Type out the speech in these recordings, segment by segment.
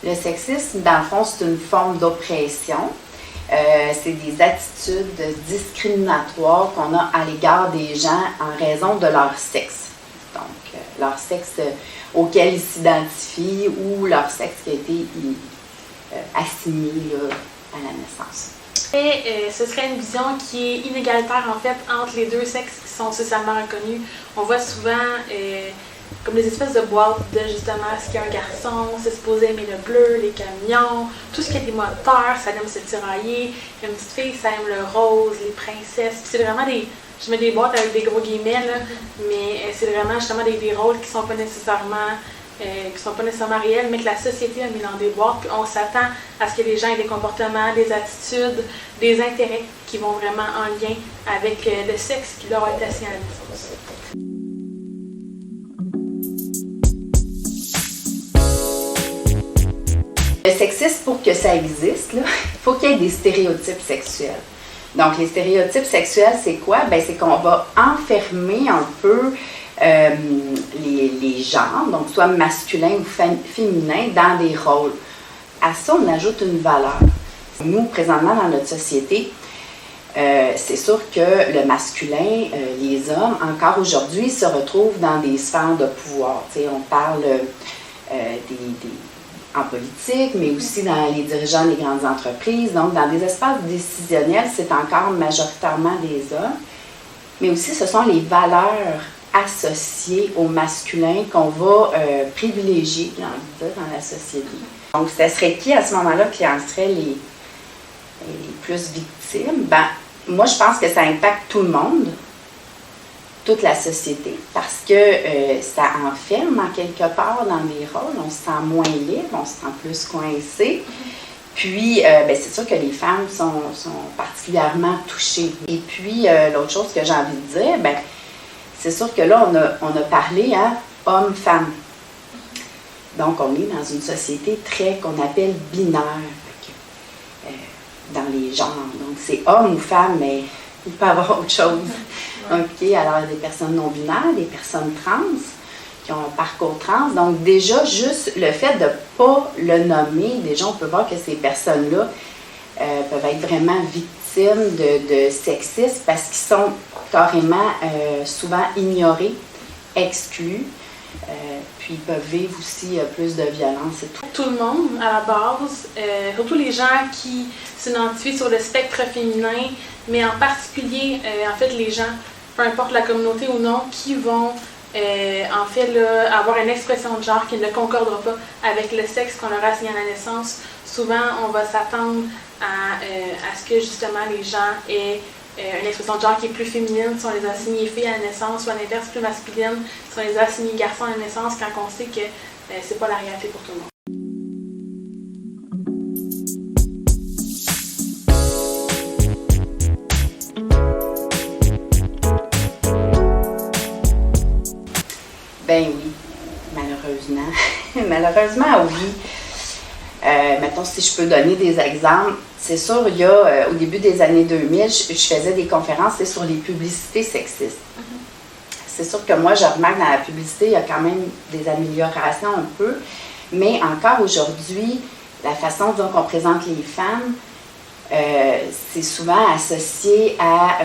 Le sexisme, dans le fond, c'est une forme d'oppression. C'est des attitudes discriminatoires qu'on a à l'égard des gens en raison de leur sexe. Donc, leur sexe auquel ils s'identifient ou leur sexe qui a été assigné là, à la naissance. Et ce serait une vision qui est inégalitaire en fait entre les deux sexes qui sont socialement reconnus. On voit souvent comme des espèces de boîtes de justement ce qu'il y a un garçon, c'est supposé aimer le bleu, les camions, tout ce qui est des moteurs, ça aime se tirailler. Une petite fille, ça aime le rose, les princesses. Puis c'est vraiment des. Je mets des boîtes avec des gros guillemets, là, mais c'est vraiment justement des rôles qui sont pas nécessairement réels, mais que la société a mis dans des boîtes. Puis on s'attend à ce que les gens aient des comportements, des attitudes, des intérêts qui vont vraiment en lien avec le sexe qui leur a été assigné à la naissance. Le sexisme, pour que ça existe, il faut qu'il y ait des stéréotypes sexuels. Donc, les stéréotypes sexuels, c'est quoi? Bien, c'est qu'on va enfermer un peu les genres, donc soit masculin ou féminin, dans des rôles. À ça, on ajoute une valeur. Nous, présentement, dans notre société, c'est sûr que le masculin, les hommes, encore aujourd'hui, se retrouvent dans des sphères de pouvoir. T'sais, on parle en politique, mais aussi dans les dirigeants des grandes entreprises. Donc, dans des espaces décisionnels, c'est encore majoritairement des hommes. Mais aussi, ce sont les valeurs associées au masculin qu'on va privilégier, j'ai envie de dire, dans la société. Donc, ce serait qui à ce moment-là qui en serait les plus victimes? Ben, moi, je pense que ça impacte tout le monde, toute la société, parce que ça enferme en quelque part dans des rôles, on se sent moins libre, on se sent plus coincé. Puis, ben, c'est sûr que les femmes sont particulièrement touchées. Et puis, l'autre chose que j'ai envie de dire, ben, c'est sûr que là, on a parlé à homme-femme. Donc, on est dans une société très, qu'on appelle binaire, dans les genres. Donc, c'est homme ou femme, mais il peut y avoir autre chose. OK, alors des personnes non-binaires, des personnes trans, qui ont un parcours trans. Donc, déjà, juste le fait de ne pas le nommer, déjà, on peut voir que ces personnes-là peuvent être vraiment victimes de sexisme parce qu'ils sont carrément souvent ignorés, exclus, puis ils peuvent vivre aussi plus de violence et tout. Tout le monde, à la base, surtout les gens qui s'identifient sur le spectre féminin, mais en particulier, en fait, les gens, peu importe la communauté ou non, qui vont en fait là, avoir une expression de genre qui ne concordera pas avec le sexe qu'on leur a assigné à la naissance. Souvent, on va s'attendre à ce que justement les gens aient une expression de genre qui est plus féminine si on les a assignés filles à la naissance, ou à l'inverse plus masculine si on les a assignés garçons à la naissance, quand on sait que c'est pas la réalité pour tout le monde. Ben oui, malheureusement. Malheureusement, oui. Mettons, si je peux donner des exemples, c'est sûr, il y a, au début des années 2000, je faisais des conférences sur les publicités sexistes. C'est sûr que moi, je remarque dans la publicité, il y a quand même des améliorations un peu, mais encore aujourd'hui, la façon dont on présente les femmes, c'est souvent associé à...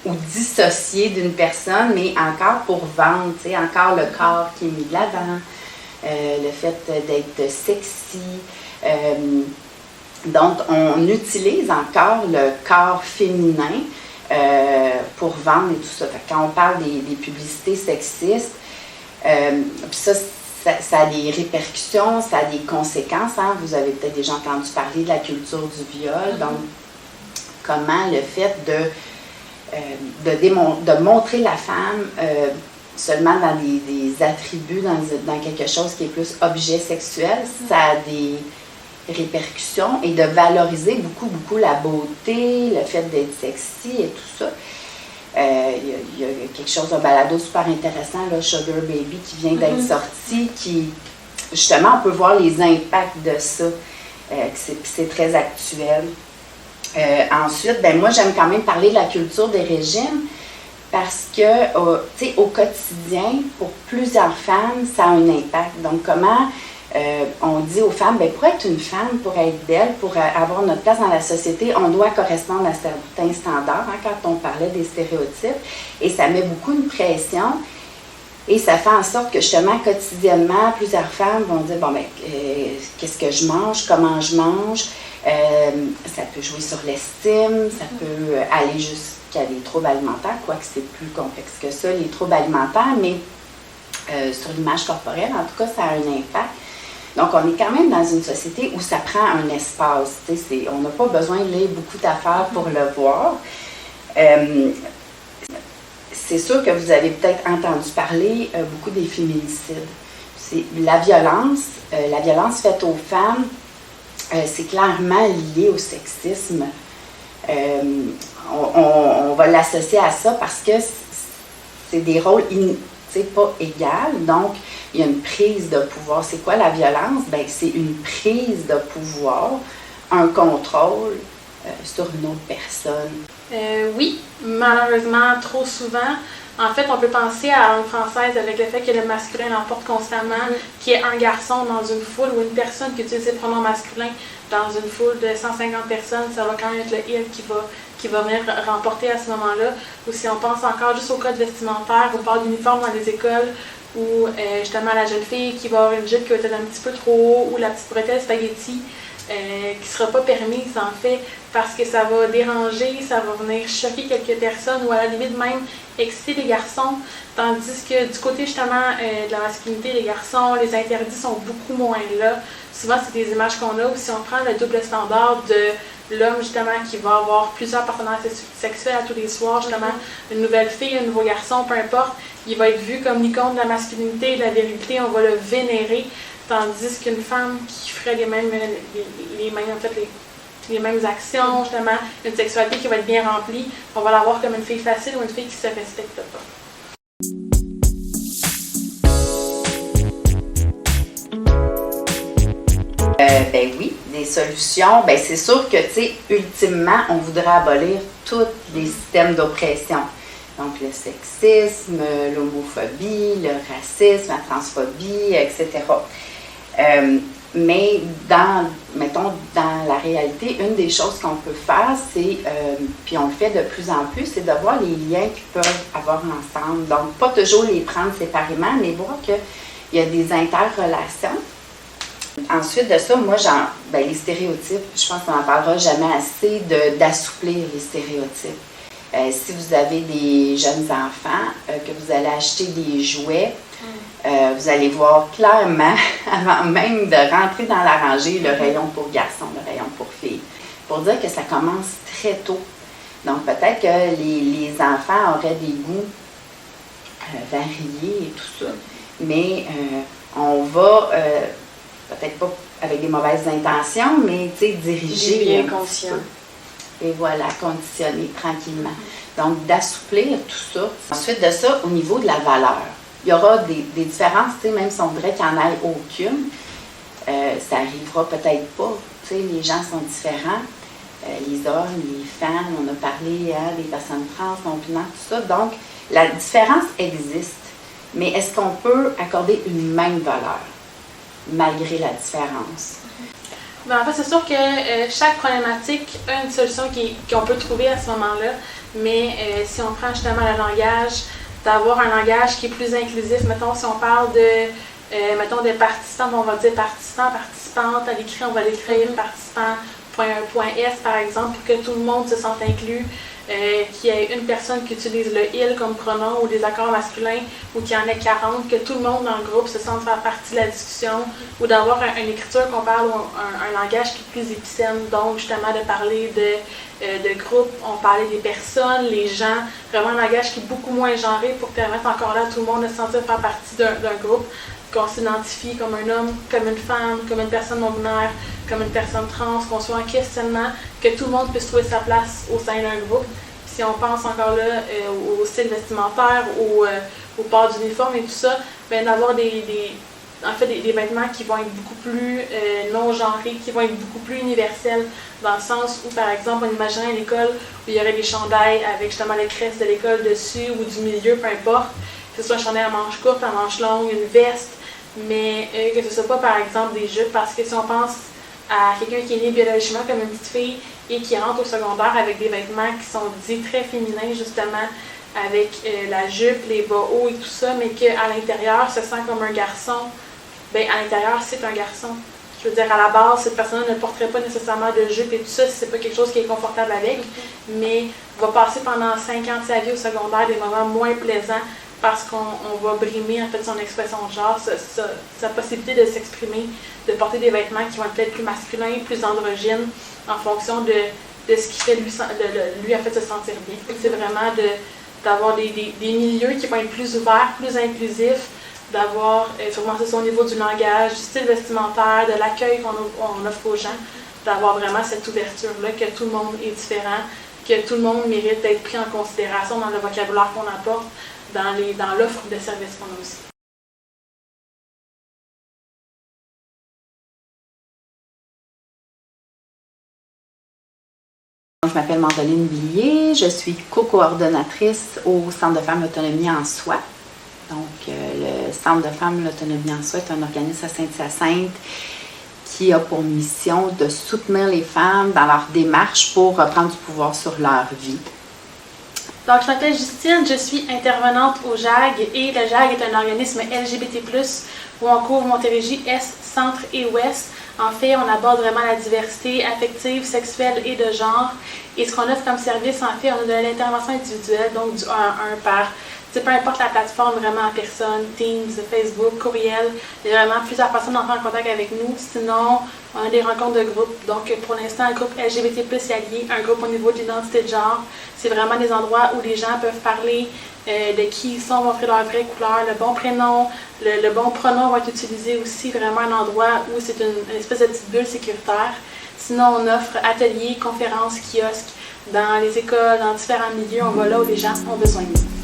ou dissocié d'une personne, mais encore pour vendre, tu sais, encore le corps qui est mis de l'avant, le fait d'être sexy. Donc, on utilise encore le corps féminin pour vendre et tout ça. Fait que quand on parle des publicités sexistes, puis ça a des répercussions, ça a des conséquences. Hein? Vous avez peut-être déjà entendu parler de la culture du viol. Donc, comment le fait de montrer la femme seulement dans des attributs, dans quelque chose qui est plus objet sexuel, ça a des répercussions, et de valoriser beaucoup la beauté, le fait d'être sexy et tout ça. Il y a quelque chose, un balado super intéressant, là, Sugar Baby, qui vient d'être sorti, qui, justement, on peut voir les impacts de ça, c'est très actuel. Ensuite, ben moi, j'aime quand même parler de la culture des régimes parce que, tu sais, au quotidien, pour plusieurs femmes, ça a un impact. Donc, comment on dit aux femmes, bien, pour être une femme, pour être belle, pour avoir notre place dans la société, on doit correspondre à certains standards, hein, quand on parlait des stéréotypes. Et ça met beaucoup de pression. Et ça fait en sorte que, justement, quotidiennement, plusieurs femmes vont dire, bon, bien, qu'est-ce que je mange, comment je mange. Ça peut jouer sur l'estime, ça peut aller jusqu'à des troubles alimentaires, quoique c'est plus complexe que ça, les troubles alimentaires, mais sur l'image corporelle, en tout cas, ça a un impact. Donc, on est quand même dans une société où ça prend un espace. On n'a pas besoin de lire beaucoup d'affaires pour le voir. C'est sûr que vous avez peut-être entendu parler beaucoup des féminicides. C'est la violence faite aux femmes, c'est clairement lié au sexisme. On va l'associer à ça parce que c'est des rôles pas égaux. Donc, il y a une prise de pouvoir. C'est quoi la violence? Bien, c'est une prise de pouvoir, un contrôle sur une autre personne. Oui, malheureusement, trop souvent. En fait, on peut penser à la langue française avec le fait que le masculin l'emporte constamment, qu'il y ait un garçon dans une foule ou une personne qui utilise le pronom masculin dans une foule de 150 personnes, ça va quand même être le il qui va venir remporter à ce moment-là. Ou si on pense encore juste au code vestimentaire, on parle d'uniforme dans les écoles, ou justement la jeune fille qui va avoir une jupe qui va être un petit peu trop haut, ou la petite bretelle spaghetti, qui ne sera pas permise en fait, parce que ça va déranger, ça va venir choquer quelques personnes, ou à la limite même exciter les garçons, tandis que du côté justement de la masculinité, les garçons, les interdits sont beaucoup moins là. Souvent, c'est des images qu'on a, ou si on prend le double standard de l'homme justement qui va avoir plusieurs partenaires sexuels à tous les soirs, justement, une nouvelle fille, un nouveau garçon, peu importe, il va être vu comme l'icône de la masculinité et de la virilité, on va le vénérer, tandis qu'une femme qui ferait les mêmes actions, justement, une sexualité qui va être bien remplie, on va la voir comme une fille facile ou une fille qui ne se respecte pas. Ben oui, des solutions. Ben c'est sûr que, tu sais, ultimement, on voudrait abolir tous les systèmes d'oppression. Donc, le sexisme, l'homophobie, le racisme, la transphobie, etc. Mais mettons, dans la réalité, une des choses qu'on peut faire, c'est, puis on le fait de plus en plus, c'est de voir les liens qu'ils peuvent avoir ensemble. Donc, pas toujours les prendre séparément, mais voir qu'il y a des interrelations. Ensuite de ça, moi, les stéréotypes, je pense qu'on n'en parlera jamais assez d'assouplir les stéréotypes. Si vous avez des jeunes enfants, que vous allez acheter des jouets, vous allez voir clairement, avant même de rentrer dans la rangée, le rayon pour garçons, le rayon pour filles, pour dire que ça commence très tôt. Donc, peut-être que les enfants auraient des goûts variés et tout ça, mais on va, peut-être pas avec des mauvaises intentions, mais diriger. Bien conscient. Et voilà, conditionner tranquillement. Donc, d'assouplir tout ça. Ensuite de ça, au niveau de la valeur, il y aura des différences, même si on voudrait qu'il n'y en ait aucune, ça n'arrivera peut-être pas. Les gens sont différents, les hommes, les femmes, on a parlé des personnes trans, non-binaires, tout ça. Donc, la différence existe. Mais est-ce qu'on peut accorder une même valeur, malgré la différence? Ben, en fait, c'est sûr que chaque problématique a une solution qu'on peut trouver à ce moment-là, mais si on prend justement le langage, d'avoir un langage qui est plus inclusif, mettons, si on parle de participants, on va dire participants, participantes, à l'écrit, on va l'écrire participant, point S par exemple, pour que tout le monde se sente inclus, qu'il y ait une personne qui utilise le il comme pronom ou des accords masculins, ou qu'il y en ait 40, que tout le monde dans le groupe se sente faire partie de la discussion, ou d'avoir une écriture qu'on parle, un langage qui est plus épicène, donc justement de parler de groupe, on parlait des personnes, les gens, vraiment un langage qui est beaucoup moins genré pour permettre encore là à tout le monde de se sentir faire partie d'un groupe, qu'on s'identifie comme un homme, comme une femme, comme une personne non-binaire, comme une personne trans, qu'on soit en questionnement, que tout le monde puisse trouver sa place au sein d'un groupe. Puis si on pense encore là au style vestimentaire, au port d'uniforme et tout ça, bien d'avoir des vêtements qui vont être beaucoup plus non-genrés, qui vont être beaucoup plus universels, dans le sens où, par exemple, on imaginerait une école où il y aurait des chandails avec justement les crest de l'école dessus ou du milieu, peu importe, que ce soit un chandail à manches courtes, à manches longues, une veste, mais que ce soit pas par exemple des jupes, parce que si on pense à quelqu'un qui est né biologiquement comme une petite fille et qui rentre au secondaire avec des vêtements qui sont dits très féminins justement, avec la jupe, les bas hauts et tout ça, mais qu'à l'intérieur se sent comme un garçon, bien à l'intérieur c'est un garçon. Je veux dire, à la base, cette personne ne porterait pas nécessairement de jupe et tout ça si c'est pas quelque chose qui est confortable avec, mais va passer pendant 5 ans de sa vie au secondaire des moments moins plaisants parce qu'on va brimer en fait son expression de genre, sa possibilité de s'exprimer, de porter des vêtements qui vont être peut-être plus masculins, plus androgynes, en fonction de ce qui fait lui en fait se sentir bien. C'est vraiment d'avoir des milieux qui vont être plus ouverts, plus inclusifs, d'avoir, sûrement c'est au niveau du langage, du style vestimentaire, de l'accueil qu'on offre aux gens, d'avoir vraiment cette ouverture-là, que tout le monde est différent, que tout le monde mérite d'être pris en considération dans le vocabulaire qu'on apporte, dans l'offre de services qu'on a aussi. Je m'appelle Mandoline Billier, je suis co-coordonnatrice au Centre de femmes L'Autonomie en soi. Donc, le Centre de femmes L'Autonomie en soi est un organisme à Sainte-Hyacinthe qui a pour mission de soutenir les femmes dans leur démarche pour reprendre du pouvoir sur leur vie. Donc, je m'appelle Justine, je suis intervenante au JAG et le JAG est un organisme LGBT+, où on couvre Montérégie Est, Centre et Ouest. En fait, on aborde vraiment la diversité affective, sexuelle et de genre. Et ce qu'on offre comme service, en fait, on a de l'intervention individuelle, donc du 1 à 1 par, peu importe la plateforme, vraiment en personne, Teams, Facebook, courriel. Il y a vraiment plusieurs personnes en contact avec nous. Sinon, on a des rencontres de groupe. Donc, pour l'instant, un groupe LGBT+ allié, un groupe au niveau de l'identité de genre. C'est vraiment des endroits où les gens peuvent parler de qui ils sont, montrer leur vraie couleur, le bon prénom, le bon pronom va être utilisé aussi, vraiment un endroit où c'est une espèce de petite bulle sécuritaire. Sinon, on offre ateliers, conférences, kiosques dans les écoles, dans différents milieux. On va là où les gens ont besoin de nous.